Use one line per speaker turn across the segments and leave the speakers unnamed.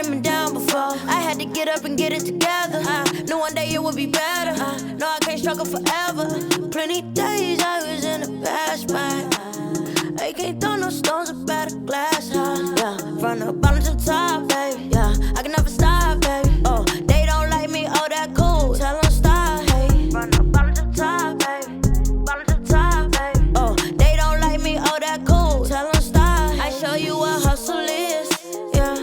done been down before. I had to get up and get it together. Knew one day it would be better. No, I can't struggle forever. Plenty days I was in the past, man. I can't throw no stones up at a glass house. Yeah, from the bottom to the top, baby. Yeah, I can never stop, baby. Oh, they don't like me, oh, that cool. Tell them stop, hey. From the bottom to the top, baby. Bottom to the top, baby. Oh, they don't like me, oh, that cool. Tell them stop. I show you what hustle is. Yeah,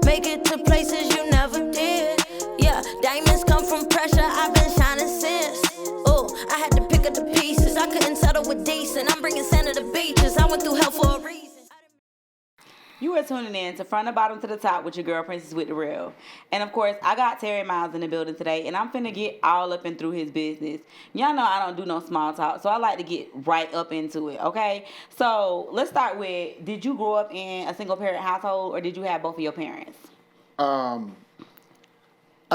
make it to places you never did. Yeah, diamonds come from pressure. I've been shining since. Oh, I had to pick up the pieces. I couldn't settle with decent. I'm bringing sand to the beaches. I went through hell for a reason.
You are tuning in to From the Bottom to the Top with your girl, Princess with the Real. And of course, I got Terry Miles in the building today, and I'm finna get all up and through his business. Y'all know I don't do no small talk, so I like to get right up into it, okay? So let's start with, did you grow up in a single parent household, or did you have both of your parents?
I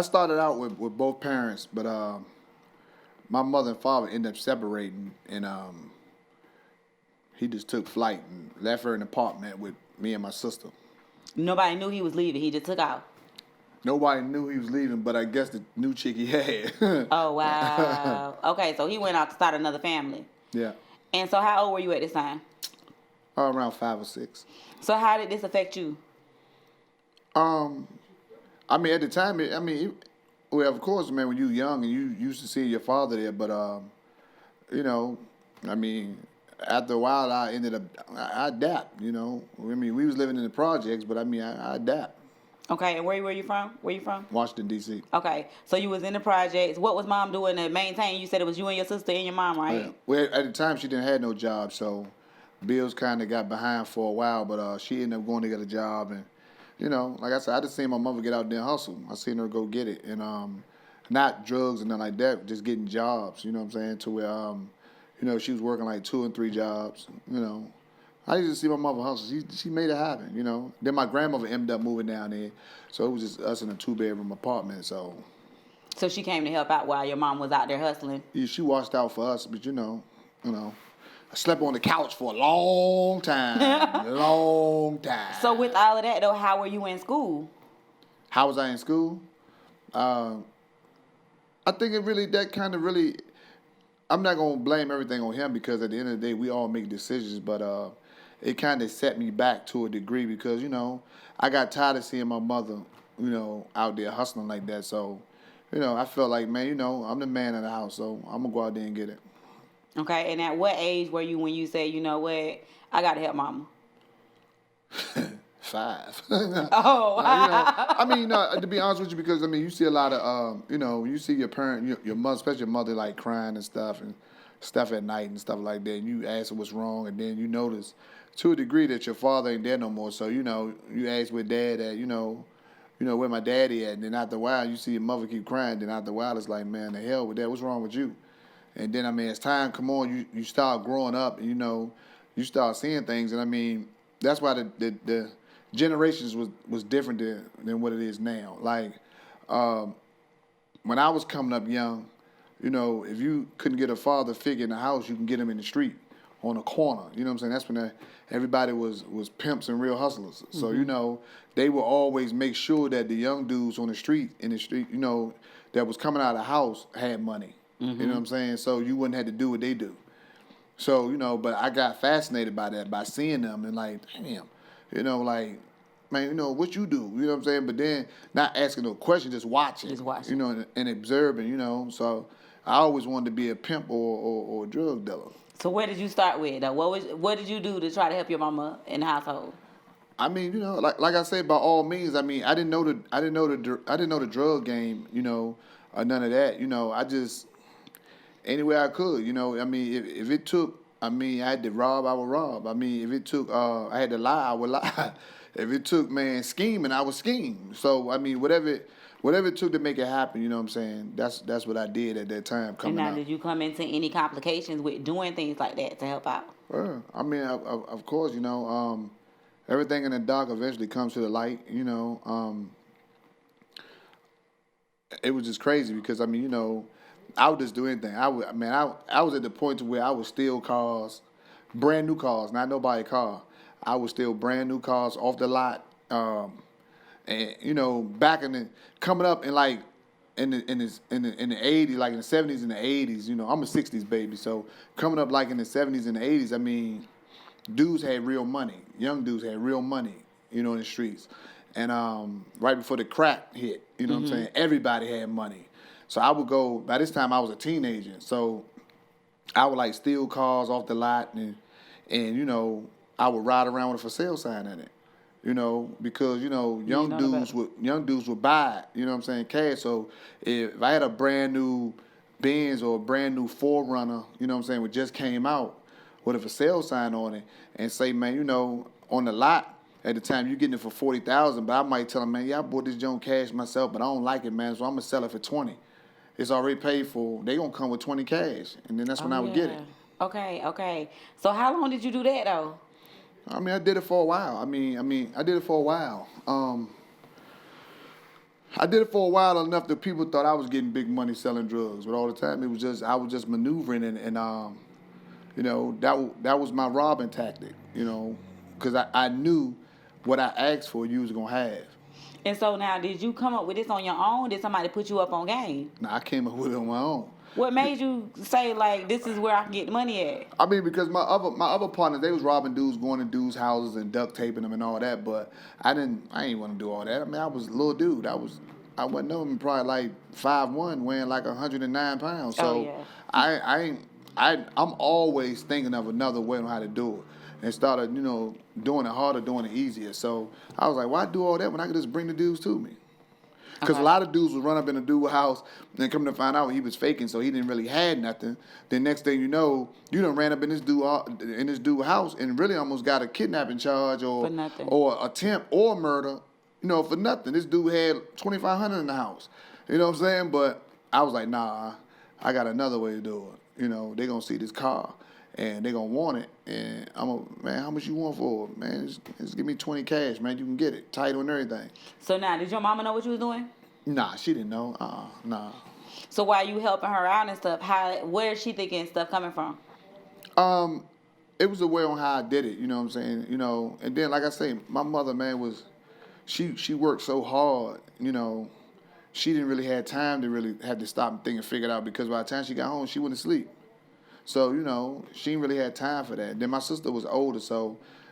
started out with both parents, but my mother and father ended up separating, and he just took flight and left her in an apartment with me and my sister.
Nobody knew he was leaving. He just took off.
Nobody knew he was leaving, but I guess the new chick he had.
Oh, wow. Okay, so he went out to start another family.
Yeah.
And so how old were you at this time?
Around 5 or 6.
So how did this affect you?
I mean, at the time, well, of course, man, when you were young and you used to see your father there, but, you know, I mean, after a while, I adapt, you know. I mean, we was living in the projects, but I mean, I adapt.
Okay, and where you from? Where you from?
Washington, D.C.
Okay, so you was in the projects. What was mom doing to maintain? You said it was you and your sister and your mom, right?
Yeah. Well, at the time, she didn't have no job, so bills kind of got behind for a while, but she ended up going to get a job. And, you know, like I said, I just seen my mother get out there and hustle. I seen her go get it. And not drugs and nothing like that, just getting jobs, you know what I'm saying, to where, you know, she was working like 2 and 3 jobs, you know. I used to see my mother hustle. She made it happen, you know. Then my grandmother ended up moving down there, so it was just us in a 2-bedroom apartment, so.
So she came to help out while your mom was out there hustling?
Yeah, she watched out for us, but you know, I slept on the couch for a long time, long time.
So with all of that, though, how were you in school?
How was I in school? I think I'm not going to blame everything on him because at the end of the day, we all make decisions, but it kind of set me back to a degree because, you know, I got tired of seeing my mother, you know, out there hustling like that. So, you know, I felt like, man, you know, I'm the man of the house, so I'm going to go out there and get it.
Okay, and at what age were you when you said, you know what, I got to help mama?
5.
Oh,
I mean, to be honest with you, because I mean, you see a lot of, you know, you see your parent, your mother, especially your mother, like crying and stuff at night and stuff like that. And you ask her what's wrong, and then you notice to a degree that your father ain't there no more. So you know, you ask where dad at, you know where my daddy at. And then after a while, you see your mother keep crying. Then after a while, it's like, man, the hell with that. What's wrong with you? And then I mean, as time come on, you start growing up, and you know, you start seeing things, and I mean, that's why the generations was different than what it is now. Like, when I was coming up young, you know, if you couldn't get a father figure in the house, you can get him in the street, on a corner. You know what I'm saying? That's when everybody was pimps and real hustlers. Mm-hmm. So, you know, they would always make sure that the young dudes in the street, you know, that was coming out of the house had money. Mm-hmm. You know what I'm saying? So you wouldn't have to do what they do. So, you know, but I got fascinated by that, by seeing them and like, damn. You know, like, man, you know, what you do, you know what I'm saying? But then not asking no question, just watching. You know, and observing, you know. So I always wanted to be a pimp or a drug dealer. So
where did you start with? What did you do to try to help your mama in the household?
I mean, you know, like I said, by all means. I mean, I didn't know the drug game, you know, or none of that. You know, I just any way I could, you know. I mean, if it took, I mean, I had to rob, I would rob. I mean, if it took, I had to lie, I would lie. If it took, man, scheming, I would scheme. So, I mean, whatever it took to make it happen, you know what I'm saying? That's what I did at that time coming out.
And now, did you come into any complications with doing things like that to help out?
I mean, of course, you know, everything in the dark eventually comes to the light, you know. It was just crazy because, I mean, you know, I would just do anything. I was at the point to where I would steal cars, brand new cars, not nobody's car. I would steal brand new cars off the lot, and And you know, back in the coming up in like in the 80s, like in the 70s and the 80s, you know, I'm a 60s baby, so coming up like in the 70s and the 80s, I mean, dudes had real money. Young dudes had real money, you know, in the streets. And right before the crack hit, you know what I'm saying, everybody had money. So I would go, by this time I was a teenager, so I would like steal cars off the lot and you know, I would ride around with a for sale sign in it. You know, because you know, young dudes would buy it, you know what I'm saying, cash. So if I had a brand new Benz or a brand new 4Runner, you know what I'm saying, which just came out with a for sale sign on it, and say, man, you know, on the lot at the time you getting it for 40,000, but I might tell them, man, yeah, I bought this junk cash myself, but I don't like it, man, so I'm gonna sell it for 20. It's already paid for. They gonna come with 20 cash, and then that's when I would get it.
Okay. So how long did you do that though?
I mean, I did it for a while. I did it for a while. I did it for a while enough that people thought I was getting big money selling drugs, but all the time I was just maneuvering and you know, that was my robbing tactic, you know, because I knew what I asked for you was gonna have.
And so now, did you come up with this on your own? Did somebody put you up on game?
Nah, I came up with it on my own.
What made you say, like, this is where I can get the money at?
I mean, because my other partners, they was robbing dudes, going to dudes' houses and duct taping them and all that, but I ain't want to do all that. I mean, I was a little dude. I wasn't knowing, probably like 5'1", weighing like 109 pounds. So I'm always thinking of another way on how to do it. And started, you know, doing it harder, doing it easier. So I was like, why do all that when I could just bring the dudes to me? Because a lot of dudes would run up in a dude's house and come to find out he was faking, so he didn't really had nothing. Then next thing you know, you done ran up in this dude's house and really almost got a kidnapping charge or attempt or murder, you know, for nothing. This dude had $2,500 in the house. You know what I'm saying? But I was like, nah, I got another way to do it. You know, they gonna see this car and they gonna want it. And man, how much you want for it? Man, just give me 20 cash, man. You can get it, title and everything.
So now, did your mama know what you was doing?
Nah, she didn't know. Nah.
So while you helping her out and stuff, where is she thinking stuff coming from?
It was the way on how I did it. You know what I'm saying? You know, and then like I say, my mother, man, she worked so hard. You know, she didn't really have time to really have to stop and think and figure it out, because by the time she got home, she went to sleep. So, you know, she didn't really have time for that. Then my sister was older,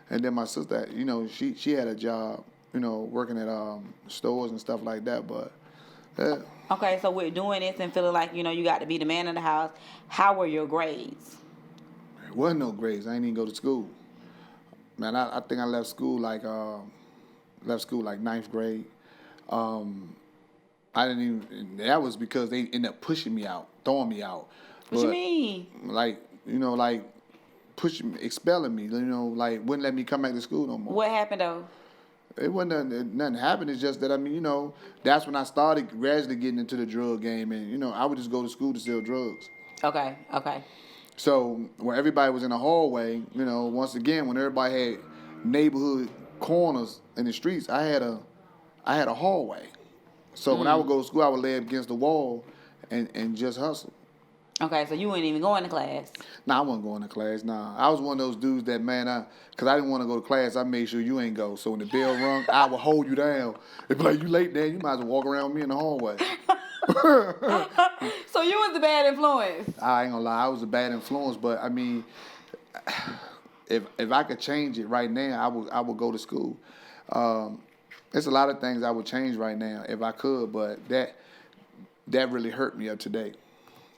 and then my sister, you know, she had a job, you know, working at stores and stuff like that, but, yeah.
Okay, so with doing this and feeling like, you know, you got to be the man of the house, how were your grades?
There wasn't no grades. I didn't even go to school. Man, I think I left school like ninth grade. I didn't even, that was because they ended up pushing me out, throwing me out.
What you mean?
Like, you know, like pushing me, expelling me, you know, like wouldn't let me come back to school no more.
What happened though?
It wasn't nothing happened. It's just that, I mean, you know, that's when I started gradually getting into the drug game, and, you know, I would just go to school to sell drugs.
Okay.
So when everybody was in the hallway, you know, once again, when everybody had neighborhood corners in the streets, I had a hallway. So when I would go to school, I would lay up against the wall and just hustle.
Okay, so you weren't even going to class?
Nah, I wasn't going to class. Nah, I was one of those dudes that, man, because I didn't want to go to class, I made sure you ain't go. So when the bell rung, I would hold you down. It'd be like, you late, Dan, you might as well walk around with me in the hallway.
So you was the bad influence?
I ain't gonna lie, I was a bad influence, but I mean, if I could change it right now, I would go to school. There's a lot of things I would change right now if I could, but that really hurt me up to date.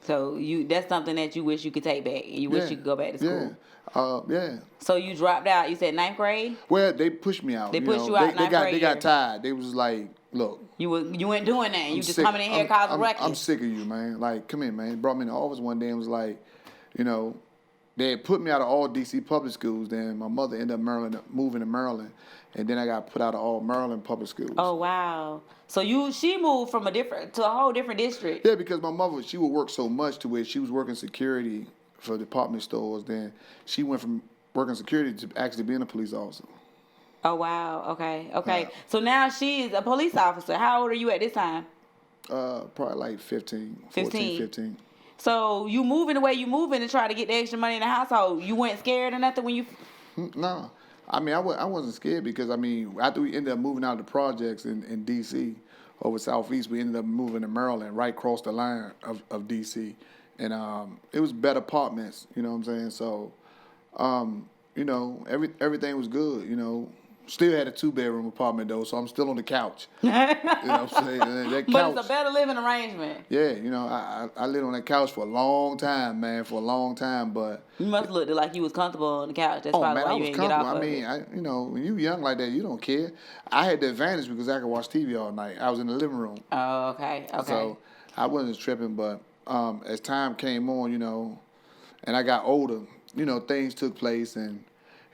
So that's something that you wish you could take back. You wish you could go back to school.
Yeah.
So you dropped out. You said ninth grade.
Well, they pushed me out.
They pushed you out.
They got tired. They was like, look.
You weren't doing that. You just coming in here causing ruckus.
I'm sick of you, man. Like, come in, man. They brought me in the office one day and was like, you know, they had put me out of all D.C. public schools. Then my mother ended up moving to Maryland, and then I got put out of all Maryland public schools.
Oh wow! So she moved from to a whole different district.
Yeah, because my mother, she would work so much to where she was working security for department stores. Then she went from working security to actually being a police officer.
Oh wow! Okay. So now she's a police officer. How old are you at this time?
Probably like 15. 15.
So you moving the way you moving to try to get the extra money in the household. You weren't scared or nothing when you?
No. I mean, I wasn't scared because, I mean, after we ended up moving out of the projects in D.C., over Southeast, we ended up moving to Maryland, right across the line of D.C. And it was better apartments, you know what I'm saying? So, you know, everything was good, you know. Still had a 2-bedroom apartment, though, so I'm still on the couch. You know what I'm saying? And that couch,
But it's a better living arrangement.
yeah, you know, I lived on that couch for a long time, man, for a long time, but...
You must look like you was comfortable on the couch. That's
Oh
probably
man,
why
I
you
was
didn't get off
comfortable. I
of
mean,
it.
you know, when you young like that, you don't care. I had the advantage because I could watch TV all night. I was in the living room,
Oh, okay.
so I wasn't tripping. But as time came on, you know, and I got older, you know, things took place, and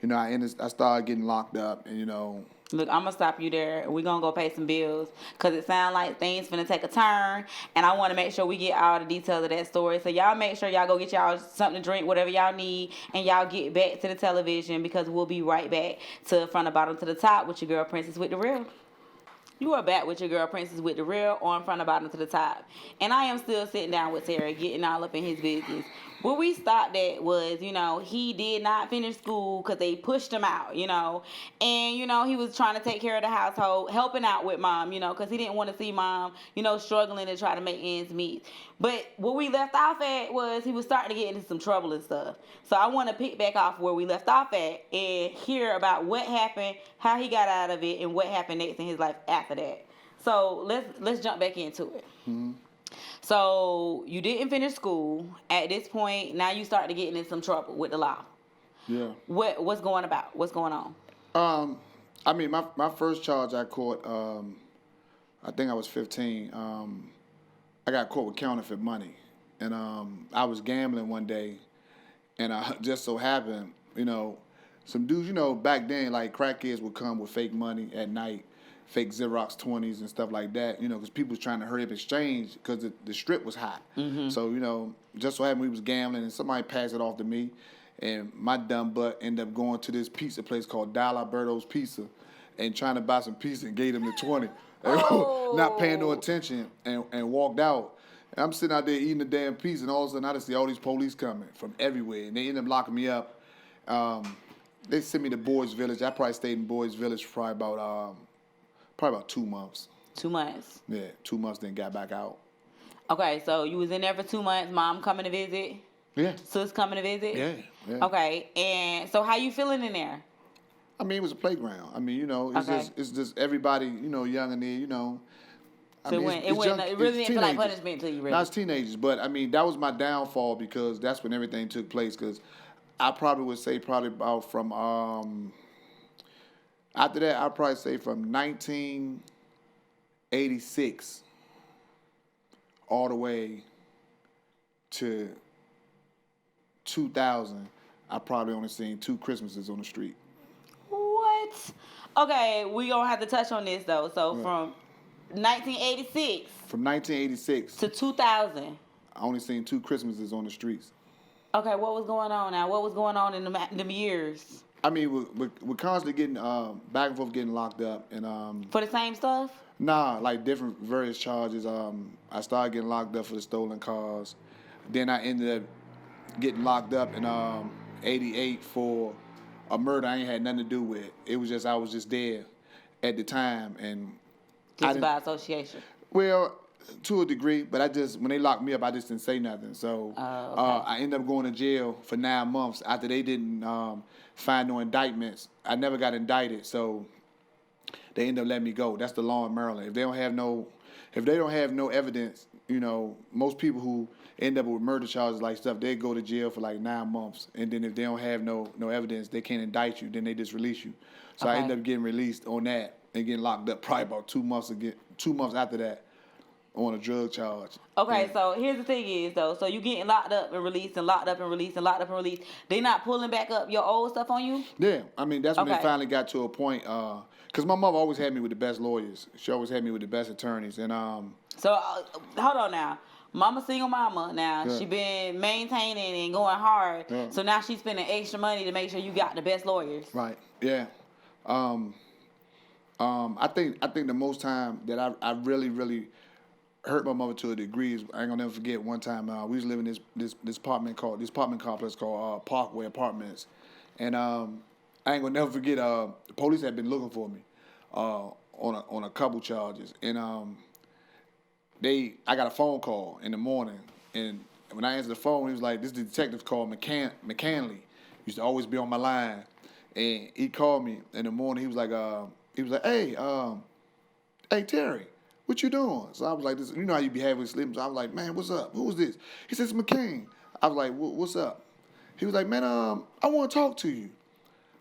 you know, I started getting locked up, and you know.
Look, I'm gonna stop you there. We're gonna go pay some bills because it sounds like things finna take a turn, and I want to make sure we get all the details of that story. So y'all make sure y'all go get y'all something to drink, whatever y'all need, and y'all get back to the television because we'll be right back to From the Bottom to the Top with your girl Princess with the Real. You are back with your girl Princess with the Real on From the Bottom to the Top, and I am still sitting down with Terry, getting all up in his business. Where we stopped at was, you know, he did not finish school because they pushed him out, you know, and you know he was trying to take care of the household, helping out with mom, you know, because he didn't want to see mom, you know, struggling to try to make ends meet. But where we left off at was he was starting to get into some trouble and stuff. So I want to pick back off where we left off at and hear about what happened, how he got out of it, and what happened next in his life after that. So let's jump back into it.
Mm-hmm.
So you didn't finish school. At this point, now you start to getting in some trouble with the law.
Yeah.
What's going about? What's going on?
I mean, my first charge I caught, I think I was 15. I got caught with counterfeit money, and I was gambling one day, and I just so happened, you know, some dudes, you know, back then like crackheads would come with fake money at night, fake Xerox 20s and stuff like that, you know, because people was trying to hurry up exchange because the strip was hot. Mm-hmm. So, you know, just so happened we was gambling and somebody passed it off to me, and my dumb butt ended up going to this pizza place called Dal Alberto's Pizza and trying to buy some pizza and gave them the 20. Not paying no attention and walked out. And I'm sitting out there eating the damn pizza, and all of a sudden I just see all these police coming from everywhere, and they end up locking me up. They sent me to Boys Village. I probably stayed in Boys Village for probably about 2 months.
2 months.
Yeah, 2 months, then got back out.
Okay, so you was in there for 2 months. Mom coming to visit.
Yeah.
Sis coming to visit.
Yeah.
Okay, and so how you feeling in there?
I mean, it was a playground. I mean, you know, it's just everybody, you know, young in there, you know.
So it really didn't feel like punishment to you, really.
No, it's teenagers, but I mean, that was my downfall because that's when everything took place. Because I probably would say about from after that, I'd probably say from 1986 all the way to 2000, I probably only seen 2 Christmases on the street.
What? Okay, we gonna have to touch on this though. So from 1986.
From 1986
to 2000.
I only seen 2 Christmases on the streets.
Okay, what was going on now? What was going on in them years?
I mean, we're constantly getting back and forth, getting locked up, and
for the same stuff.
Nah, like different various charges. I started getting locked up for the stolen cars. Then I ended up getting locked up in '88 for a murder I ain't had nothing to do with. It was just I was just there at the time, and
just by association.
Well, to a degree, but when they locked me up, I just didn't say nothing. So
okay.
I ended up going to jail for 9 months after they didn't find no indictments. I never got indicted, so they ended up letting me go. That's the law in Maryland. If they don't have no evidence, you know, most people who end up with murder charges like stuff, they go to jail for like 9 months, and then if they don't have no evidence, they can't indict you. Then they just release you. So I ended up getting released on that and getting locked up probably about 2 months again. 2 months after that, on a drug charge.
Okay, so here's the thing is though, so you getting locked up and released and locked up and released and locked up and released. They not pulling back up your old stuff on you?
Yeah, I mean that's when it finally got to a point. Cause my mother always had me with the best lawyers. She always had me with the best attorneys, and
So hold on now. Mama single mama now. Yeah. She been maintaining and going hard. Yeah. So now she's spending extra money to make sure you got the best lawyers.
Right. Yeah. I think the most time that I really hurt my mother to a degree is I ain't gonna never forget one time we was living in this apartment complex called Parkway Apartments, and I ain't gonna never forget. The police had been looking for me on a couple charges, and I got a phone call in the morning, and when I answered the phone, he was like, "This is the detective called McCanley. Used to always be on my line." And he called me in the morning. He was like, hey, Terry, what you doing? So I was like, this, you know how you be having sleep. So I was like, man, what's up? Who was this? He says, McCain. I was like, what's up? He was like, man, I want to talk to you.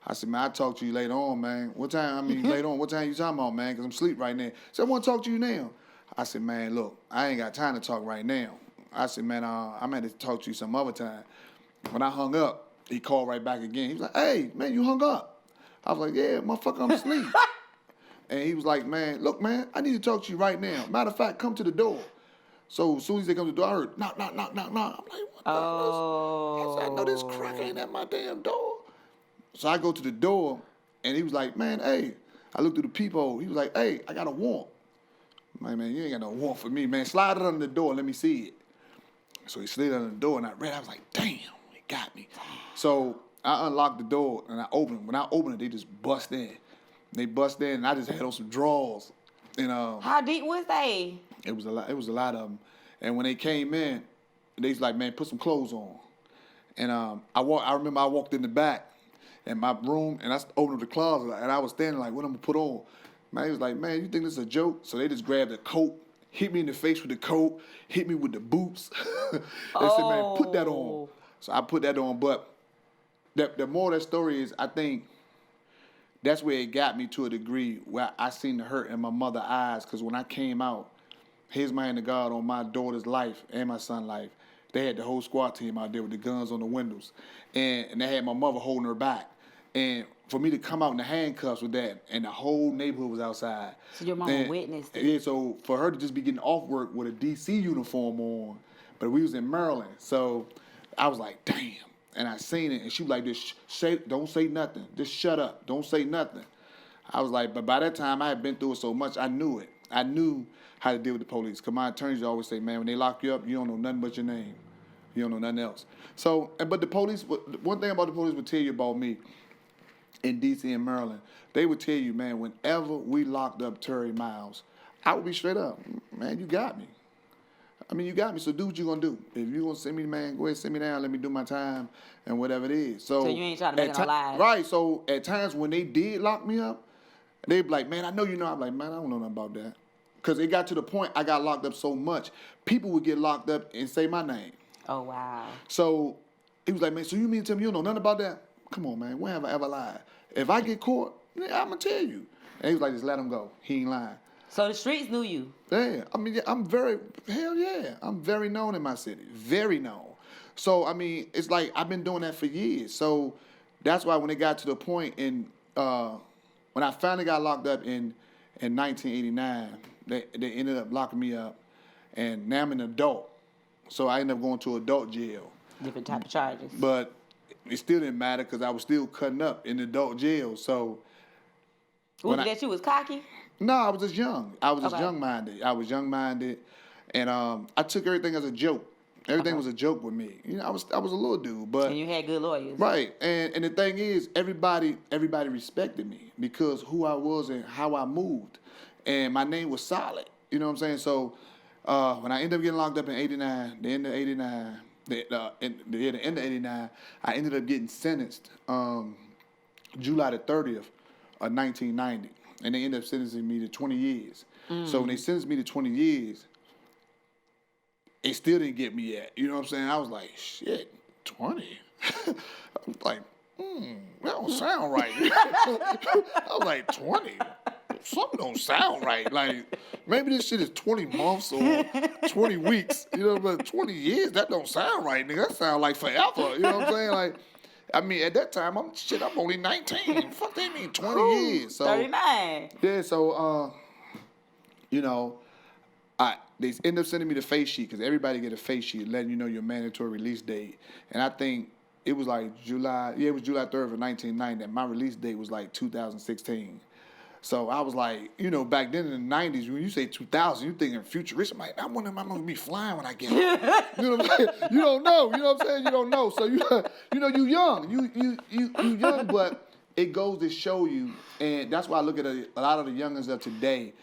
I said, man, I'll talk to you later on, man. What time? Later on. What time you talking about, man? Because I'm asleep right now. He said, I want to talk to you now. I said, man, look, I ain't got time to talk right now. I said, man, I'm going to talk to you some other time. When I hung up, he called right back again. He was like, hey, man, you hung up. I was like, yeah, motherfucker, I'm asleep. And he was like, man, look, man, I need to talk to you right now. Matter of fact, come to the door. So as soon as they come to the door, I heard, knock, knock, knock, knock, knock. I'm like, what the hell is? I said, I know this crack ain't at my damn door. So I go to the door, and he was like, man, hey. I looked through the peephole. He was like, hey, I got a warrant. I'm like, man, you ain't got no warrant for me, man. Slide it under the door and let me see it. So he slid under the door, and I read. I was like, damn, he got me. So I unlocked the door, and I opened it. When I opened it, they just bust in. They bust in, and I just had on some drawers. And
how deep was they?
It was a lot. It was a lot of them. And when they came in, they was like, man, put some clothes on. And I remember I walked in the back in my room, and I opened up the closet, and I was standing like, what I'm gonna put on? Man, he was like, man, you think this is a joke? So they just grabbed a coat, hit me in the face with the coat, hit me with the boots. They said, man, put that on. So I put that on. But the moral of that story is, I think that's where it got me to a degree where I seen the hurt in my mother's eyes. Because when I came out, here's my hand of God on my daughter's life and my son's life. They had the whole squad team out there with the guns on the windows. And they had my mother holding her back. And for me to come out in the handcuffs with that, and the whole neighborhood was outside.
So your mama witnessed it.
Yeah, so for her to just be getting off work with a D.C. uniform on, but we was in Maryland. So I was like, damn. And I seen it, and she was like, don't say nothing. Just shut up. Don't say nothing. I was like, but by that time, I had been through it so much, I knew it. I knew how to deal with the police. Because my attorneys always say, man, when they lock you up, you don't know nothing but your name. You don't know nothing else. So, but the police, one thing about the police would tell you about me in D.C. and Maryland, they would tell you, man, whenever we locked up Terry Miles, I would be straight up, man, you got me. I mean, you got me, so do what you gonna do. If you gonna send me, man, go ahead, send me down, let me do my time, and whatever it is. So
you ain't trying to make no lies.
Right, so at times when they did lock me up, they'd be like, man, I know you know. I'm like, man, I don't know nothing about that. Because it got to the point I got locked up so much, people would get locked up and say my name.
Oh, wow.
So he was like, man, so you mean to tell me you don't know nothing about that? Come on, man, when have I ever lied? If I get caught, I'm going to tell you. And he was like, just let him go. He ain't lying.
So the streets knew you?
Yeah. I mean, I'm very known in my city. Very known. So, I mean, it's like I've been doing that for years. So that's why when it got to the point when I finally got locked up in 1989, they ended up locking me up. And now I'm an adult. So I ended up going to adult jail.
Different type of charges.
But it still didn't matter because I was still cutting up in adult jail. So
Was it that you was cocky?
No, I was just young. I was just young-minded. And I took everything as a joke. Everything was a joke with me. You know, I was a little dude, but
and you had good lawyers.
Right. And the thing is, everybody respected me because who I was and how I moved. And my name was solid. You know what I'm saying? So when I ended up getting locked up in 89, the end of 89, the end of 89, I ended up getting sentenced July the 30th of 1990. And they ended up sentencing me to 20 years. So when they sentenced me to 20 years, it still didn't get me yet. You know what I'm saying? I was like, shit, 20? I was like, that don't sound right. I was like, 20? Something don't sound right. Like, maybe this shit is 20 months or 20 weeks. You know, but 20 years, that don't sound right, nigga. That sound like forever. You know what I'm saying? Like, I mean, at that time, I'm only 19. Fuck, they mean 20 years. So
39.
Yeah, so, you know, they end up sending me the face sheet because everybody get a face sheet letting you know your mandatory release date. And I think it was like July 3rd of 1990. And my release date was like 2016. So I was like, you know, back then in the 90s, when you say 2000, you thinking futuristic. I'm like, I wonder if I'm going to be flying when I get out. You know what I'm saying? You don't know. You know what I'm saying? You don't know. So, you know, you young. You young, but it goes to show you, and that's why I look at a lot of the youngins of today.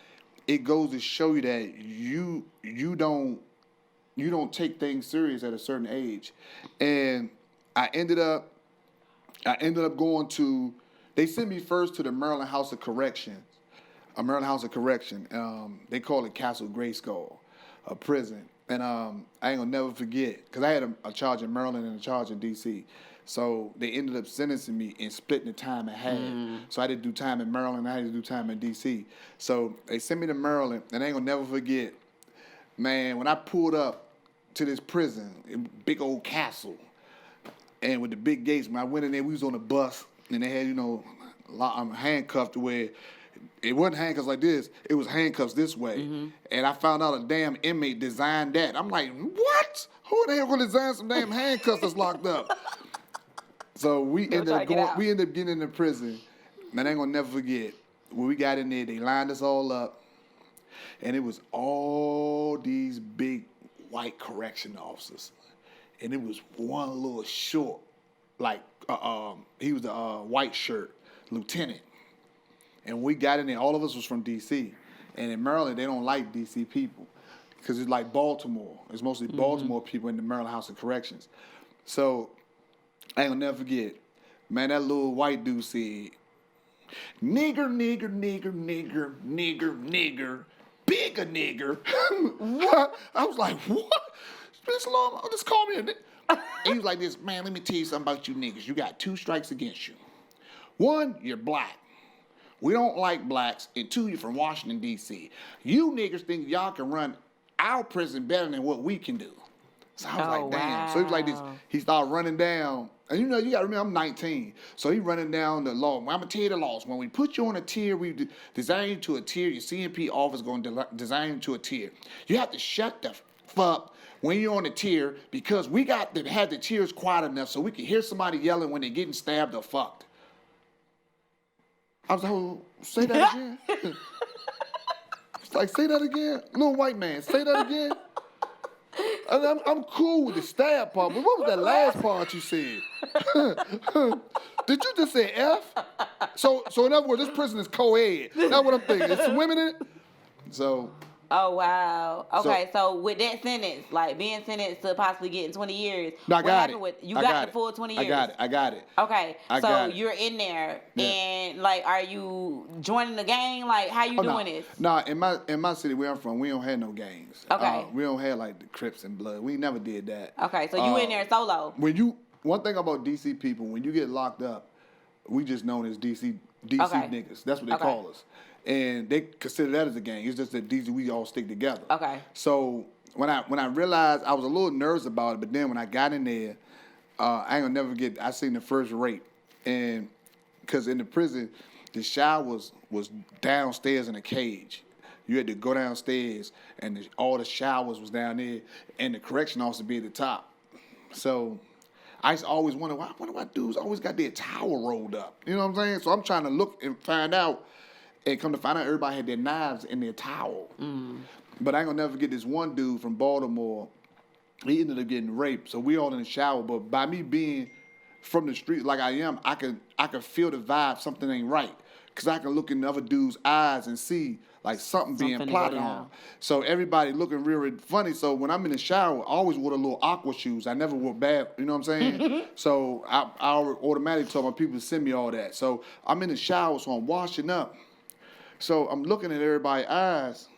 It goes to show you that you don't take things serious at a certain age, and I ended up going to. They sent me first to the Maryland House of Correction, They call it Castle Grayskull, a prison, and I ain't gonna never forget because I had a charge in Maryland and a charge in D.C. So they ended up sentencing me and splitting the time in half. So I had to do time in Maryland, I had to do time in D.C. So they sent me to Maryland, and I ain't gonna never forget, man, when I pulled up to this prison, big old castle, and with the big gates, when I went in there, we was on a bus, and they had, I'm handcuffed to where it wasn't handcuffs like this, it was handcuffs this way. And I found out a damn inmate designed that. I'm like, what? Who the hell gonna design some damn handcuffs that's locked up? So we ended up getting in the prison. Man, I ain't gonna never forget. When we got in there, they lined us all up. And it was all these big white correction officers. And it was one little short, he was a white shirt lieutenant. And we got in there, all of us was from D.C. And in Maryland, they don't like D.C. people because it's like Baltimore. It's mostly Baltimore people in the Maryland House of Corrections. So I ain't gonna never forget, man, that little white dude said, nigger, nigger, nigger, nigger, nigger, nigger, bigger nigger. What? I was like, what? Just call me a nigger. He was like this, man, let me tell you something about you niggas. You got 2 strikes against you. 1, you're black. We don't like blacks. And 2, you're from Washington, D.C. You niggas think y'all can run our prison better than what we can do. So I was like, damn. Wow. So he was like this. He started running down. And you got to remember, I'm 19. So he running down the law. I'm going to tell you the laws. When we put you on a tier, we design you to a tier. Your CMP office is going to design you to a tier. You have to shut the fuck when you're on the tier because we got to have the tiers quiet enough so we can hear somebody yelling when they're getting stabbed or fucked. I was like, oh, say that again. It's like, say that again. Little white man, say that again. I'm cool with the stab part, but what was that last part you said? Did you just say F? So in other words, this prison is co-ed. That's what I'm thinking. There's some women in it. So.
Oh, wow. Okay, so with that sentence, like being sentenced to possibly getting 20 years,
no, I got it.
You got the full 20 years?
I got it.
Okay, so you're in there, and like, are you joining the gang? Like, how you doing this?
No, in my city where I'm from, we don't have no gangs.
Okay.
We don't have like the Crips and Blood. We never did that.
Okay, so you in there solo.
One thing about DC people, when you get locked up, we just known as DC niggas. That's what they call us. And they consider that as a gang. It's just that DC, we all stick together. Okay. So when I realized, I was a little nervous about it, but then when I got in there, I ain't gonna never forget, I seen the first rape. And because in the prison, the shower was downstairs in a cage. You had to go downstairs, and all the showers was down there, and the correction officer be at the top. So I used to always wonder why dudes always got their towel rolled up. You know what I'm saying? So I'm trying to look and find out. And come to find out, everybody had their knives in their towel. But I ain't gonna never forget this one dude from Baltimore. He ended up getting raped. So we all in the shower. But by me being from the street like I am, I could feel the vibe. Something ain't right. Because I can look in the other dude's eyes and see like something being plotted on. So everybody looking real funny. So when I'm in the shower, I always wore the little aqua shoes. I never wore bad, you know what I'm saying? So I automatically told my people to send me all that. So I'm in the shower, so I'm washing up. So I'm looking at everybody's eyes.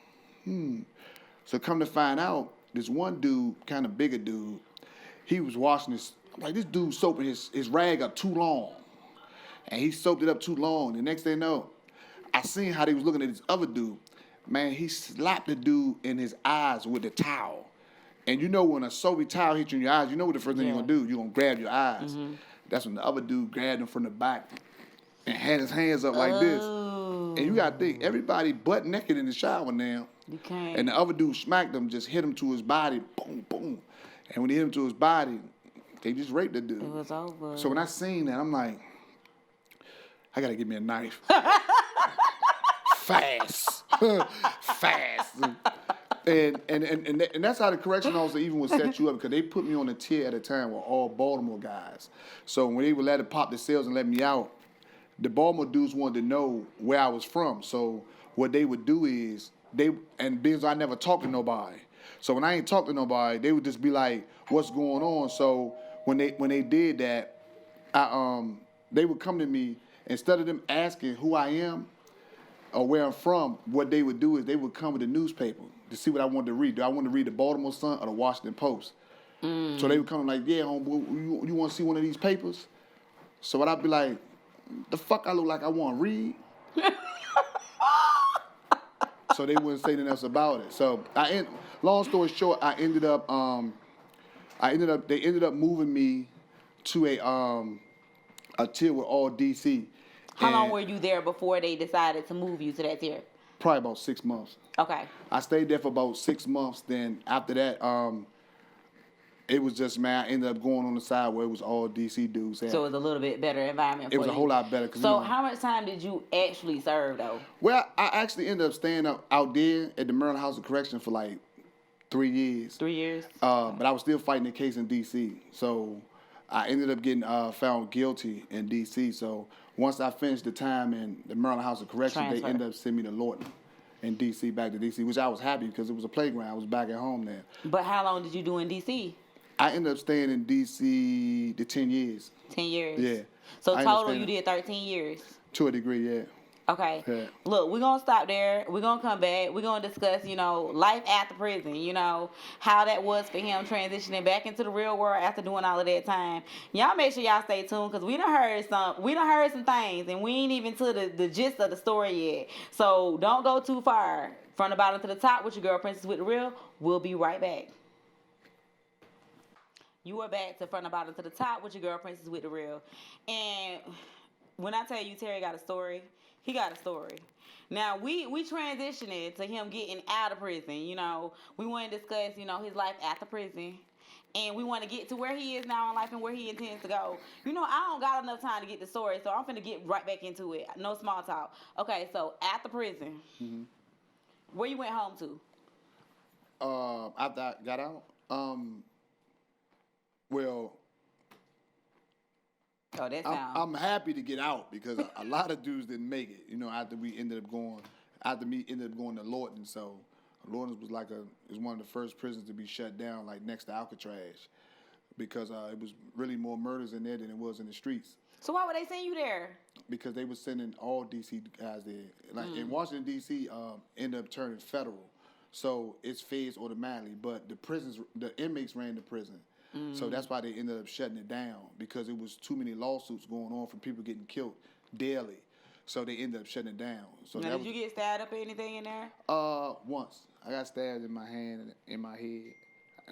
So come to find out, this one dude, kind of bigger dude, he was washing this dude soaping his rag up too long. And he soaped it up too long. The next thing I know, I seen how he was looking at this other dude. Man, he slapped the dude in his eyes with the towel. And you know when a soapy towel hits you in your eyes, you know what the first thing you're going to do? You're going to grab your eyes. That's when the other dude grabbed him from the back and had his hands up like this. And you got to think, everybody butt naked in the shower now.
You can't.
And the other dude smacked him, just hit him to his body, boom, boom. And when he hit him to his body, they just raped the dude.
It was over.
So when I seen that, I'm like, I got to get me a knife. Fast. Fast. And that's how the correction officer even would set you up, because they put me on a tier at a time with all Baltimore guys. So when they would let it pop the cells and let me out, the Baltimore dudes wanted to know where I was from. So what they would do is because I never talked to nobody. So when I ain't talk to nobody, they would just be like, "What's going on?" So when they did that, they would come to me instead of them asking who I am or where I'm from. What they would do is they would come with a newspaper to see what I wanted to read. Do I want to read the Baltimore Sun or the Washington Post? So they would come like, "Yeah, homeboy, you want to see one of these papers?" So what I'd be like, "The fuck I look like I want to read?" So they wouldn't say anything else about it. So long story short, they ended up moving me to a tier with all DC.
How long were you there before they decided to move you to that tier?
Probably about 6 months.
Okay.
I stayed there for about 6 months. Then after that, it was just, man, I ended up going on the side where it was all DC dudes.
So it was a little bit better environment for you.
It was a whole lot better.
So how much time did you actually serve, though?
Well, I actually ended up staying out there at the Maryland House of Correction for like 3 years.
3 years?
But I was still fighting the case in DC. So I ended up getting found guilty in DC. So once I finished the time in the Maryland House of Correction, they ended up sending me to Lorton in DC, back to DC, which I was happy because it was a playground. I was back at home there.
But how long did you do in DC?
I ended up staying in DC the 10 years.
10 years?
Yeah.
So total you did 13 years?
To a degree, yeah.
Okay.
Yeah.
Look, we're going to stop there. We're going to come back. We're going to discuss, life after prison, how that was for him transitioning back into the real world after doing all of that time. Y'all make sure y'all stay tuned because we done heard some things and we ain't even to the gist of the story yet. So don't go too far. From the bottom to the top with your girl, Princess with the Real. We'll be right back. You are back to From the Bottom to the Top with your girl, Princess with the Real. And when I tell you Terry got a story, he got a story. Now, we transitioned to him getting out of prison. We want to discuss, his life after prison. And we want to get to where he is now in life and where he intends to go. I don't got enough time to get the story, so I'm finna get right back into it. No small talk. Okay, so after prison, where you went home to?
After I got out, well, I'm happy to get out because a lot of dudes didn't make it. After me ended up going to Lorton. So Lorton was one of the first prisons to be shut down, like next to Alcatraz, because it was really more murders in there than it was in the streets.
So why would they send you there?
Because they were sending all DC guys there. Like in Washington DC, ended up turning federal, so it's phased automatically. But the inmates ran the prison. So that's why they ended up shutting it down because it was too many lawsuits going on from people getting killed daily. So they ended up shutting it down. So
now, did you get stabbed up or anything in there?
Once. I got stabbed in my hand and in my head.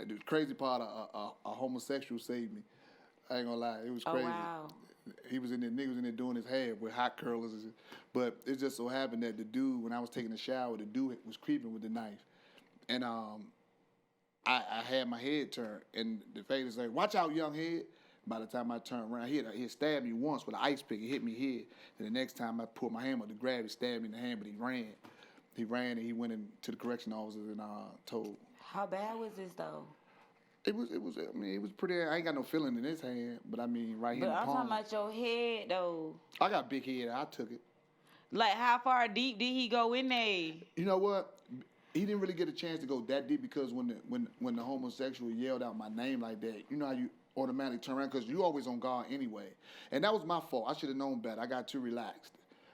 The crazy part, a homosexual saved me. I ain't gonna lie, it was crazy. Oh, wow. He was in there, niggas in there doing his hair with hot curlers. But it just so happened that the dude, when I was taking a shower, the dude was creeping with the knife. And I had my head turned, and the face was like, "Watch out, young head." By the time I turned around, he stabbed me once with an ice pick. He hit me here. And the next time I put my hand up to grab, he stabbed me in the hand, but he ran. He ran, and he went into the correction officers and told.
How bad was this, though?
It was pretty. I ain't got no feeling in his hand, but right here in the palm.
But I'm talking about your head, though.
I got a big head. I took it.
Like, how far deep did he go in there?
You know what? He didn't really get a chance to go that deep because when the homosexual yelled out my name like that, you know how you automatically turn around because you always on guard anyway. And that was my fault. I should have known better. I got too relaxed.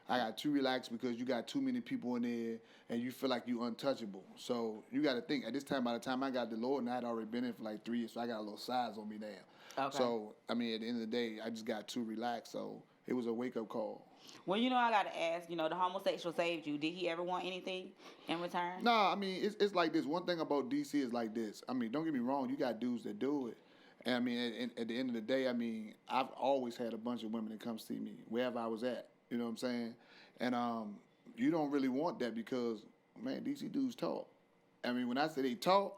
Because you got too many people in there and you feel like you untouchable. So you got to think, at this time, by the time I got the Lord, and I had already been in for like 3 years, so I got a little size on me now. Okay. So, at the end of the day, I just got too relaxed. So it was a wake-up call.
Well, I got to ask, the homosexual saved you. Did he ever want anything in return?
Nah, it's like this. One thing about DC is like this. Don't get me wrong. You got dudes that do it. And at the end of the day, I've always had a bunch of women that come see me wherever I was at. You know what I'm saying? And you don't really want that because, man, DC dudes talk. When I say they talk,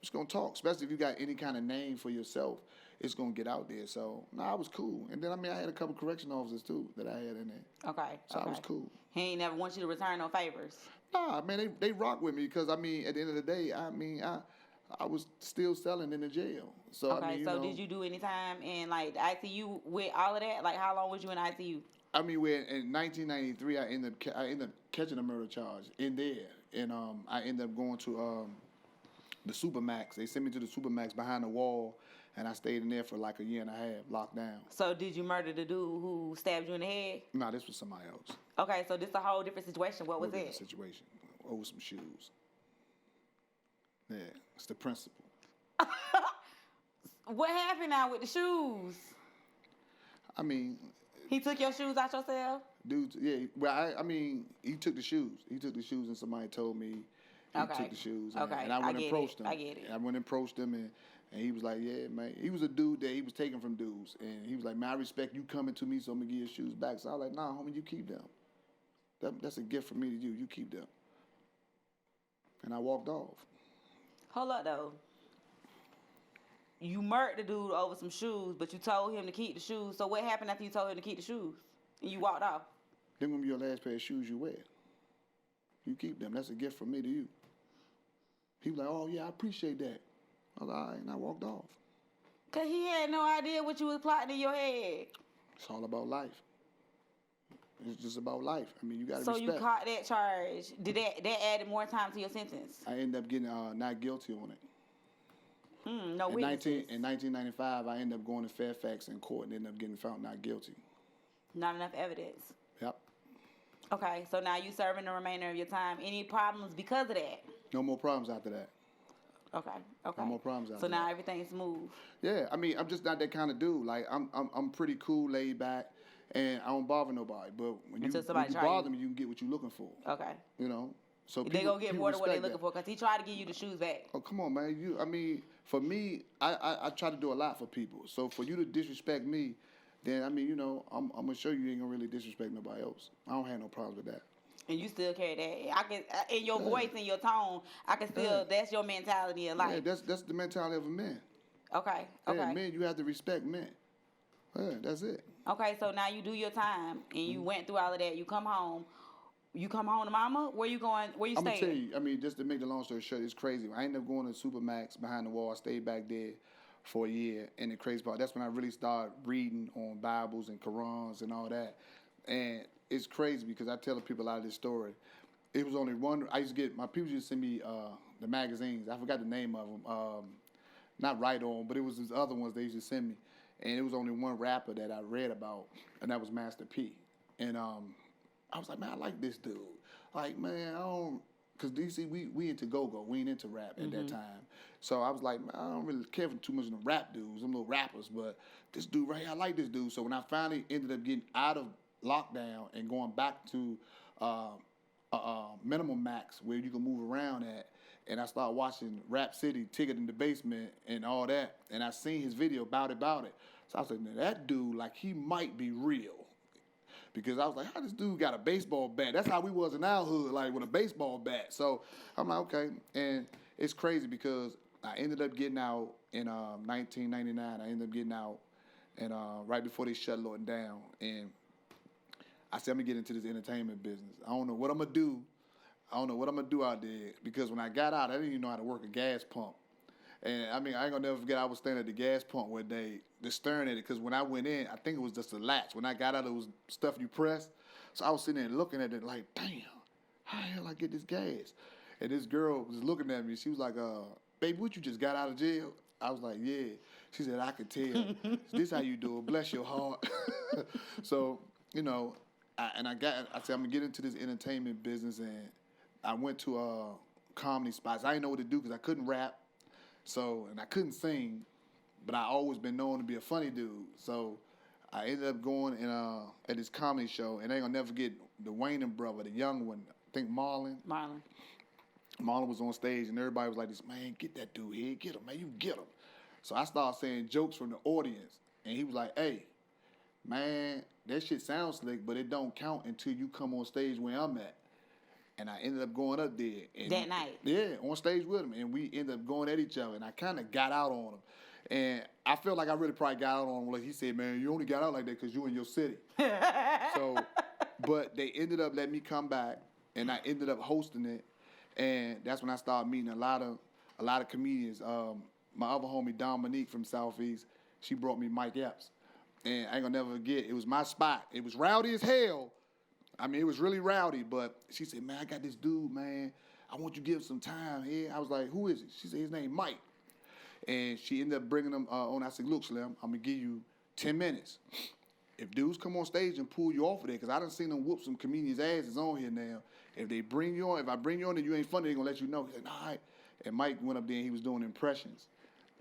it's going to talk. Especially if you got any kind of name for yourself, it's going to get out there. So, I was cool. And then, I had a couple correction officers, too, that I had in there.
Okay.
So I was cool.
He ain't never want you to return no favors?
Nah, man, they rock with me because, at the end of the day, I was still selling in the jail. So,
okay, did you do any time in, like, the ICU with all of that? Like, how long was you in ICU?
I mean, in 1993, I ended up catching a murder charge in there, and I ended up going to the Supermax. They sent me to the Supermax behind the wall, and I stayed in there for like a year and a half, locked down.
So did you murder the dude who stabbed you in the head?
No, this was somebody else.
Okay, so this is a whole different situation. What was
Different
it?
situation over some shoes. Yeah, it's the principle.
What happened now with the shoes?
I mean,
He took your shoes out yourself?
dude, yeah. Well, I mean, he took the shoes. He took the shoes, and somebody told me he
Okay.
took the shoes.
Okay,
And I went
I
and
get
approached
it.
him.
I get it.
And I went and approached him, and he was like, yeah, man. He was a dude that he was taking from dudes, and he was like, man, I respect you coming to me, so I'm gonna give your shoes back. So I was like, nah, homie, you keep them. That's a gift from me to you. You keep them. And I walked off.
Hold up, though. You murdered the dude over some shoes, but you told him to keep the shoes. So what happened after you told him to keep the shoes? And you walked off?
Them gonna be your last pair of shoes you wear. You keep them. That's a gift from me to you. He was like, oh, yeah, I appreciate that. I was like, all right, and I walked off.
Because he had no idea what you was plotting in your head.
It's all about life. It's just about life. I mean, you got to
So
respect.
you caught that charge. Did that added more time to your sentence?
I ended up getting not guilty on it.
No
In
witnesses.
1995, I ended up going to Fairfax in court and ended up getting found not guilty.
Not enough evidence.
Yep.
Okay, so now you serving the remainder of your time. Any problems because of that?
No more problems after that.
Okay.
No more problems after
So now
that.
everything's smooth.
Yeah, I mean, I'm just not that kind of dude. Like, I'm pretty cool, laid back, and I don't bother nobody. But when you
somebody try
bother
you.
me, you can get what you're looking for.
Okay.
You know? So
They gonna get
people
more than what they
respect
looking
that.
for because he tried to give you the shoes back.
Oh, come on, man. I mean, for me, I try to do a lot for people. So for you to disrespect me, then, I mean, you know, I'm going to show you ain't going to really disrespect nobody else. I don't have no problems with that.
And you still carry that. I can, in your voice and your tone, I can still, that's your mentality in life.
Yeah, that's the mentality of a man.
Okay.
Yeah, men, you have to respect men. Yeah, that's it.
Okay, so now you do your time and you went through all of that. You come home. You come home to mama? Where you going? Where you
I'm going
staying?
to tell you, I mean, just to make the long story short, it's crazy. I ended up going to Supermax behind the wall. I stayed back there for a year. And the crazy part, that's when I really started reading on Bibles and Qurans and all that. And it's crazy because I tell the people a lot of this story. It was only one. I used to get, my people used to send me the magazines. I forgot the name of them. Not Right On, but it was these other ones they used to send me. And it was only one rapper that I read about, and that was Master P. And I was like, man, I like this dude. Like, man, I don't, because DC, we into go-go. We ain't into rap at that time. So I was like, man, I don't really care for too much of the rap dudes, them little rappers, but this dude right here, I like this dude. So when I finally ended up getting out of lockdown and going back to minimum max where you can move around at, and I started watching Rap City, Ticket in the Basement, and all that, and I seen his video about it. So I was like, man, that dude, like, he might be real. Because I was like, how this dude got a baseball bat? That's how we was in our hood, like with a baseball bat. So I'm like, okay. And it's crazy because I ended up getting out in 1999. I ended up getting out and right before they shut Lawton down. And I said, I'm going to get into this entertainment business. I don't know what I'm going to do. I don't know what I'm going to do out there. Because when I got out, I didn't even know how to work a gas pump. And I mean, I ain't gonna never forget, I was standing at the gas pump one day, just staring at it, because when I went in, I think it was just a latch. When I got out, it was stuff you press. So I was sitting there looking at it like, damn, how the hell I get this gas? And this girl was looking at me. She was like, baby, what, you just got out of jail? I was like, yeah. She said, I could tell. This how you do it. Bless your heart. So, you know, I said, I'm gonna get into this entertainment business, and I went to comedy spots. I didn't know what to do because I couldn't rap. So, and I couldn't sing, but I always been known to be a funny dude. So I ended up going at this comedy show, and I ain't gonna never forget the Wayne brother, the young one, I think Marlon. Marlon was on stage, and everybody was like this, man, get that dude here, get him, man, you get him. So I started saying jokes from the audience, and he was like, hey, man, that shit sounds slick, but it don't count until you come on stage where I'm at. And I ended up going up there. And
That night?
Yeah, on stage with him. And we ended up going at each other. And I kind of got out on him. And I felt like I really probably got out on him. Like he said, man, you only got out like that because you in your city. So, but they ended up letting me come back. And I ended up hosting it. And that's when I started meeting a lot of comedians. My other homie, Dominique from Southeast, she brought me Mike Epps. And I ain't gonna never forget, it was my spot. It was rowdy as hell. I mean, it was really rowdy, but she said, man, I got this dude, man. I want you to give him some time here. I was like, who is it? She said, his name Mike. And she ended up bringing him on. I said, look, Slim, I'm gonna give you 10 minutes. If dudes come on stage and pull you off of there, because I done seen them whoop some comedians' asses on here now. If they bring you on, if I bring you on and you ain't funny, they gonna let you know. He said, all right. And Mike went up there and he was doing impressions.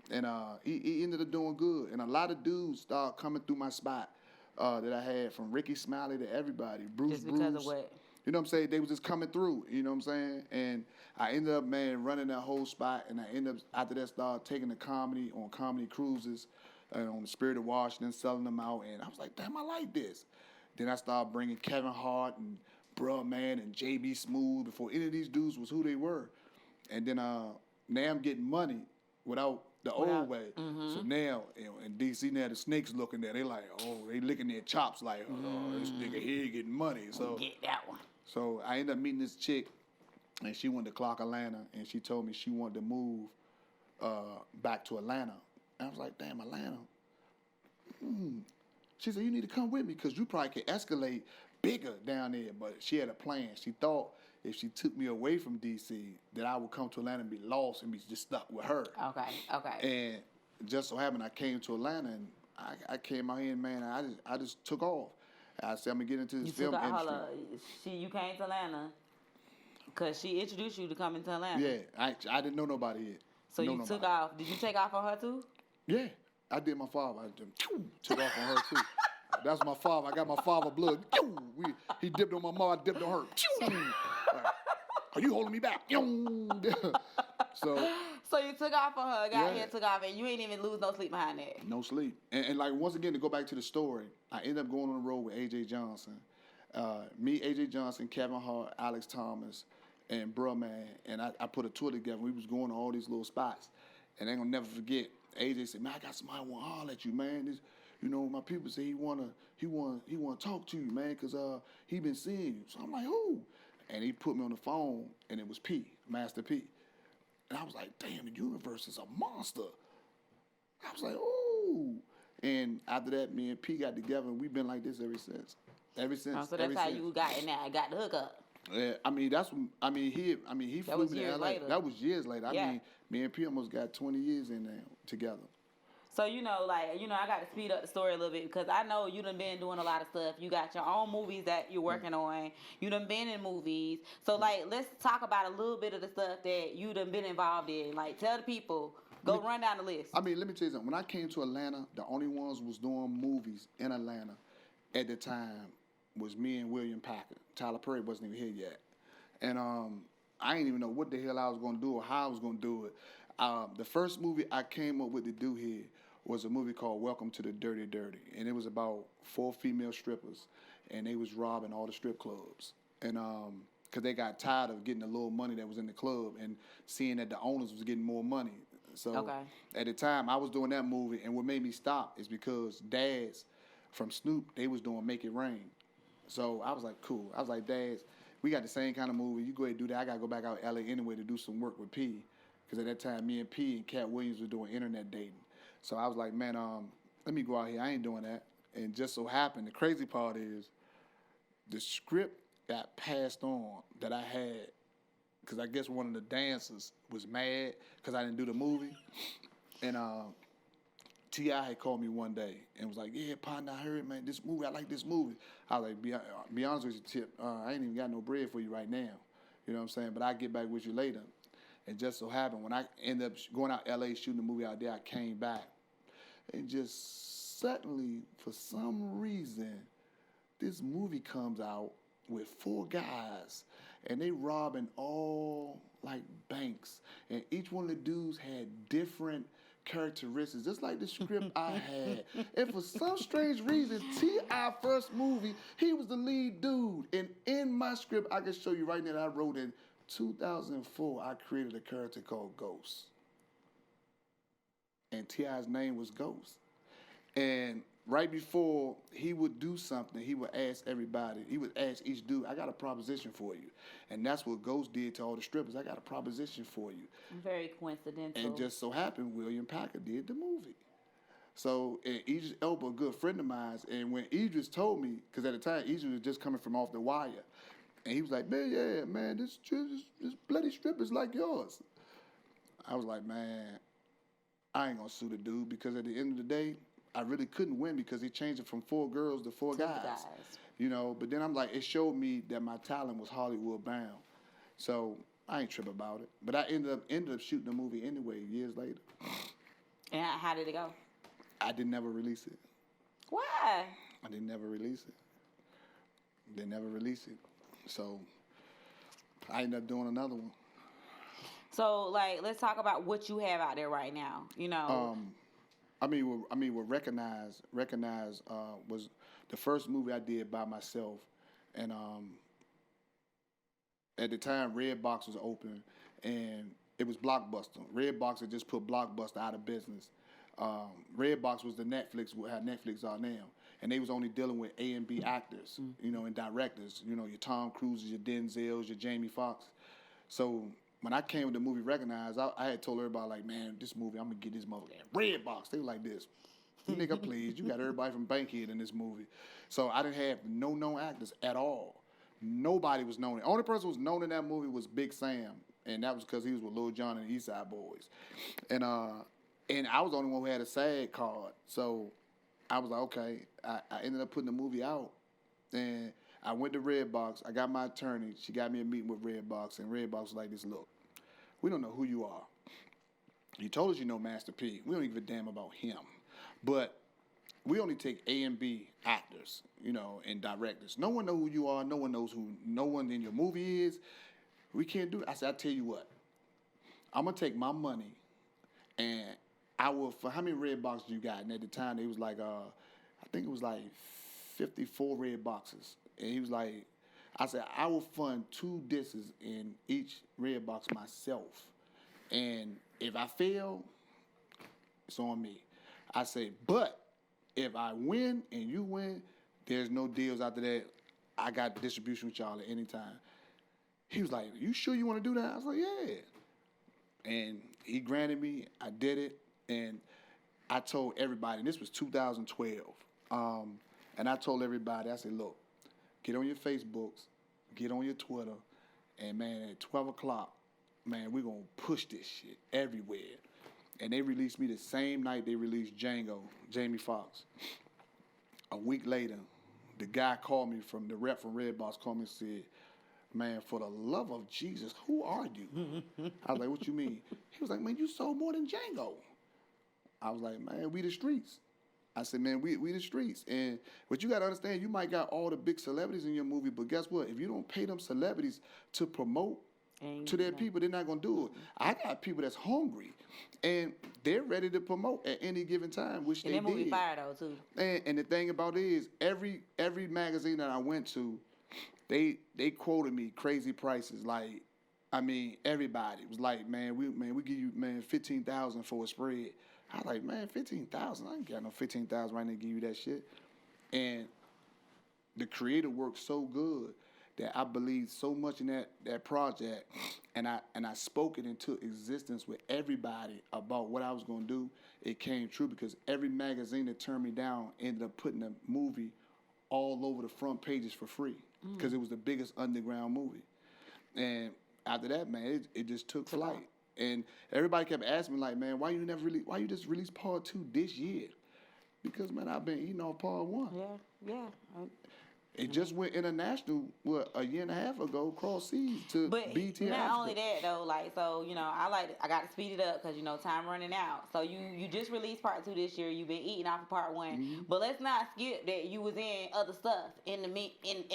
And he ended up doing good. And a lot of dudes started coming through my spot that I had, from Ricky Smiley to everybody. Bruce.
Just because of what?
You know what I'm saying? They was just coming through, you know what I'm saying? And I ended up, man, running that whole spot. And I ended up, after that, started taking the comedy on comedy cruises on the Spirit of Washington, selling them out. And I was like, damn, I like this. Then I started bringing Kevin Hart and Bruh Man and JB Smooth before any of these dudes was who they were. And then now I'm getting money without the old way. Mm-hmm. So now, in D.C. now, the snakes looking there. They like, oh, they licking their chops like, oh, this nigga here getting money. So
get that one.
So I ended up meeting this chick, and she went to Clark, Atlanta, and she told me she wanted to move back to Atlanta. And I was like, damn, Atlanta? She said, you need to come with me because you probably could escalate bigger down there. But she had a plan. She thought if she took me away from D.C., that I would come to Atlanta and be lost and be just stuck with her.
Okay.
And just so happened I came to Atlanta, and I came out here, and, man, I just took off. I said, I'm going to get into this film industry.
You came to Atlanta because she introduced you to coming to Atlanta.
Yeah, I didn't know nobody yet.
So you took off. Did you take off on her too?
Yeah, I did my father. I took off on her too. That's my father. I got my father blood. He dipped on my mom. I dipped on her. Are you holding me back? So
you took off on her, got here, took off, and you ain't even lose no sleep behind that.
No sleep. And like, once again, to go back to the story, I ended up going on the road with A.J. Johnson. Me, A.J. Johnson, Kevin Hart, Alex Thomas, and Bruh Man. And I put a tour together. We was going to all these little spots. And I ain't gonna never forget, A.J. said, man, I got somebody want to holler at you, man. This, my people say he wanna talk to you, man, because he been seeing you. So I'm like, who? And he put me on the phone, and it was P, Master P. And I was like, damn, the universe is a monster. I was like, ooh. And after that, me and P got together, and we've been like this ever since.
So that's how you got in there. I got the hookup.
Yeah, he flew me to LA.
Later.
That was years later.
Yeah.
I mean, me and P almost got 20 years in there together.
So, I got to speed up the story a little bit because I know you done been doing a lot of stuff. You got your own movies that you're working on. You done been in movies. So, let's talk about a little bit of the stuff that you done been involved in. Like, tell the people, run down the list.
Let me tell you something. When I came to Atlanta, the only ones was doing movies in Atlanta at the time was me and William Packer. Tyler Perry wasn't even here yet. And I didn't even know what the hell I was going to do or how I was going to do it. The first movie I came up with to do here was a movie called Welcome to the Dirty Dirty. And it was about 4 female strippers, and they was robbing all the strip clubs. And because they got tired of getting the little money that was in the club and seeing that the owners was getting more money. So at the time, I was doing that movie, and what made me stop is because dads from Snoop, they was doing Make It Rain. So I was like, cool. I was like, dads, we got the same kind of movie. You go ahead and do that. I got to go back out to L.A. anyway to do some work with P. Because at that time, me and P and Cat Williams were doing internet dating. So I was like, man, let me go out here. I ain't doing that. And just so happened, the crazy part is the script got passed on that I had because I guess one of the dancers was mad because I didn't do the movie. And T.I. had called me one day and was like, yeah, partner, I heard, man, this movie, I like this movie. I was like, be honest with you, Tip, I ain't even got no bread for you right now. You know what I'm saying? But I'll get back with you later. And just so happened, when I ended up going out L.A. shooting the movie out there, I came back. And just suddenly, for some reason, this movie comes out with 4 guys. And they robbing all, banks. And each one of the dudes had different characteristics, just like the script I had. And for some strange reason, T.I. first movie, he was the lead dude. And in my script, I can show you right now that I wrote in 2004, I created a character called Ghost. And T.I.'s name was Ghost. And right before he would do something, he would ask everybody, he would ask each dude, I got a proposition for you. And that's what Ghost did to all the strippers. I got a proposition for you.
Very coincidental.
And just so happened, William Packer did the movie. So and Idris Elba, a good friend of mine, and when Idris told me, because at the time Idris was just coming from Off the Wire, and he was like, man, yeah, man, this bloody strip is like yours. I was like, man, I ain't gonna sue the dude because at the end of the day, I really couldn't win because he changed it from 4 girls to 4 guys. But then I'm like, it showed me that my talent was Hollywood bound. So I ain't trip about it. But I ended up shooting the movie anyway years later.
And how did it go?
I didn't never release it.
Why?
I didn't never release it. Didn't never release it. So I ended up doing another one.
So, like, let's talk about what you have out there right now.
Recognize was the first movie I did by myself, and at the time Redbox was open, and it was Blockbuster. Redbox had just put Blockbuster out of business. Redbox was the Netflix, how Netflix are now, and they was only dealing with A and B actors, and directors. Your Tom Cruises, your Denzels, your Jamie Foxx. So when I came with the movie Recognize, I had told everybody, like, man, this movie, I'm going to get this motherfucker. Redbox, they were like this. Nigga, please, you got everybody from Bankhead in this movie. So I didn't have no known actors at all. Nobody was known. The only person who was known in that movie was Big Sam, and that was because he was with Lil Jon and the East Side Boys. And I was the only one who had a SAG card. So I was like, okay. I ended up putting the movie out, and I went to Redbox. I got my attorney. She got me a meeting with Redbox, and Redbox was like this, look, we don't know who you are. You told us you know Master P. We don't give a damn about him. But we only take A and B actors, and directors. No one knows who you are. No one knows who no one in your movie is. We can't do it. I said, I tell you what. I'm going to take my money, and I will, for how many Redboxes you got? And at the time, it was like, I think it was like 54 red boxes. And he was like, I said, I will fund 2 discs in each red box myself. And if I fail, it's on me. I say, but if I win and you win, there's no deals after that. I got distribution with y'all at any time. He was like, you sure you want to do that? I was like, yeah. And he granted me. I did it. And I told everybody, and this was 2012. And I told everybody, I said, look, get on your Facebooks, get on your Twitter, and, man, at 12 o'clock, man, we're going to push this shit everywhere. And they released me the same night they released Django, Jamie Foxx. A week later, the guy called me the rep from Redbox called me and said, man, for the love of Jesus, who are you? I was like, what you mean? He was like, man, you sold more than Django. I was like, man, we the streets. I said, man, we the streets. But you got to understand, you might got all the big celebrities in your movie, but guess what? If you don't pay them celebrities to promote to their people, they're not going to do it. I got people that's hungry, and they're ready to promote at any given time, which they did.
And that movie fire, though, too.
And the thing about it is, every magazine that I went to, they quoted me crazy prices. Like, I mean, everybody was like, man, we give you, man, $15,000 for a spread. I was like, man, $15,000? I ain't got no $15,000 right now to give you that shit. And the creator worked so good that I believed so much in that project, and I spoke it into existence with everybody about what I was going to do. It came true because every magazine that turned me down ended up putting the movie all over the front pages for free because it was the biggest underground movie. And after that, man, it just took flight. And everybody kept asking me, like, man, why you just release part 2 this year? Because, man, I've been eating off part 1.
Yeah.
It just went international, a year and a half ago, cross seas to BT
Not
Africa.
only that, though, like, so, I got to speed it up because, time running out. So you just released part 2 this year. You've been eating off of part 1. Mm-hmm. But let's not skip that you was in other stuff in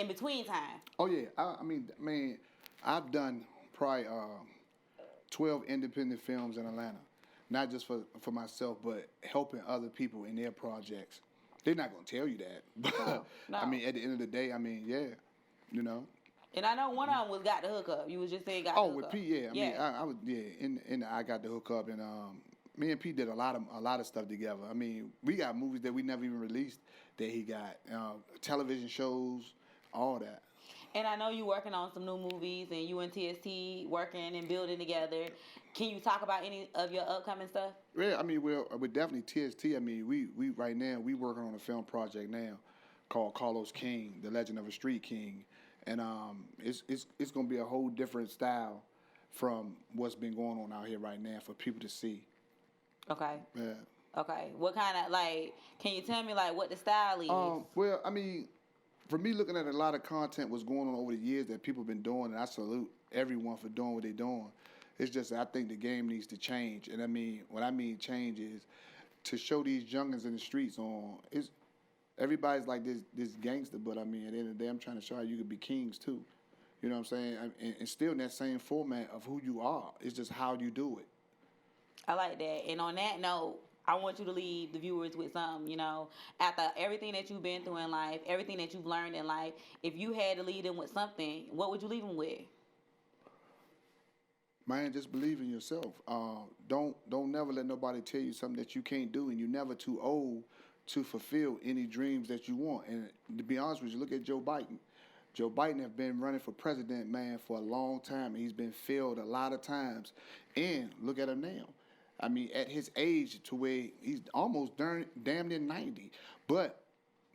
between time.
Oh, yeah. I mean, man, I've done probably 12 independent films in Atlanta. Not just for myself, but helping other people in their projects. They're not going to tell you that. But,
no.
I mean, at the end of the day, I mean, yeah,
And I know one of them was Got the Hookup. You was just saying Got the Hookup.
Oh, with P, yeah. I mean, I got the hookup, and me and P did a lot of stuff together. I mean, we got movies that we never even released that he got, television shows, all that.
And I know you working on some new movies, and you and TST working and building together. Can you talk about any of your upcoming stuff?
Yeah, I mean, we're definitely TST. I mean, we right now we working on a film project now called Carlos King, the Legend of a Street King, and it's gonna be a whole different style from what's been going on out here right now for people to see.
Okay.
Yeah.
Okay. What kind of can you tell me what the style is?
Well, I mean, for me, looking at a lot of content was going on over the years that people have been doing, and I salute everyone for doing what they're doing. It's just that I think the game needs to change, and I mean, what I mean change is to show these youngins in the streets on. Everybody's like this gangster, but I mean, at the end of the day, I'm trying to show how you could be kings too. You know what I'm saying? And still in that same format of who you are. It's just how you do it.
I like that. And on that note, I want you to leave the viewers with something, after everything that you've been through in life, everything that you've learned in life, if you had to leave them with something, what would you leave them with?
Man, just believe in yourself. Don't never let nobody tell you something that you can't do, and you're never too old to fulfill any dreams that you want. And to be honest with you, look at Joe Biden. Joe Biden has been running for president, man, for a long time, and he's been failed a lot of times. And look at him now. I mean, at his age, to where he's almost damn near 90, but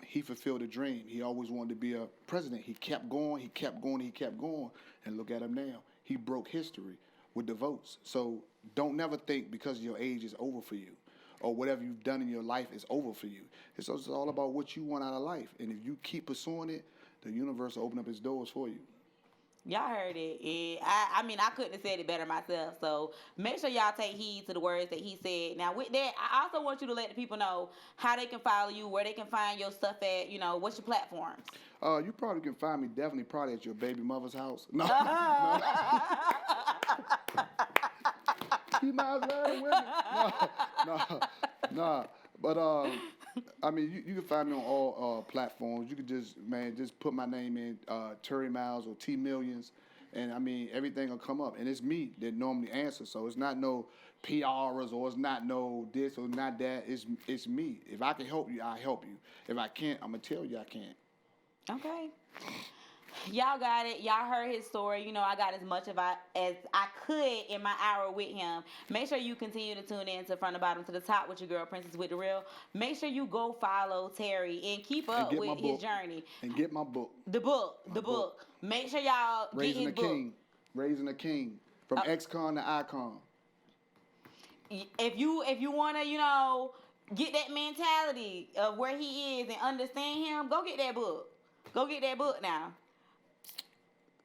he fulfilled a dream. He always wanted to be a president. He kept going, he kept going, he kept going, and look at him now. He broke history with the votes. So don't never think because your age is over for you, or whatever you've done in your life is over for you. It's all about what you want out of life, and if you keep pursuing it, the universe will open up its doors for you.
Y'all heard it. And I mean, I couldn't have said it better myself. So make sure y'all take heed to the words that he said. Now, with that, I also want you to let the people know how they can follow you, where they can find your stuff at. What's your platforms?
You probably can find me definitely probably at your baby mother's house. No. You might as well with me. No. But I mean, you can find me on all platforms. You can just put my name in Terry Miles or T Millions, and I mean everything will come up. And it's me that normally answers, so it's not no PRs or it's not no this or not that. It's me. If I can help you, I'll help you. If I can't, I'm gonna tell you I can't.
Okay. Y'all got it. Y'all heard his story. I got as much as I could in my hour with him. Make sure you continue to tune in to From the Bottom to the Top with your girl, Princess with the Real. Make sure you go follow Terry and keep up with his journey.
And get my book.
The book. Make sure y'all get his book.
Raising a King. From ex-con to icon.
If you want to, get that mentality of where he is and understand him, go get that book. Go get that book now.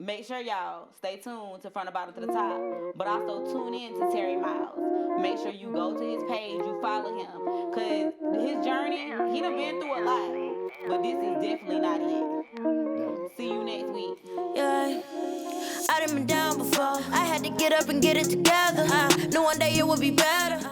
Make sure y'all stay tuned to From the Bottom to the Top, but also tune in to Terry Miles. Make sure you go to his page, you follow him, because his journey, he done been through a lot, but this is definitely not it. See you next week.
Yeah, I done been down before. I had to get up and get it together. Knew one day it would be better.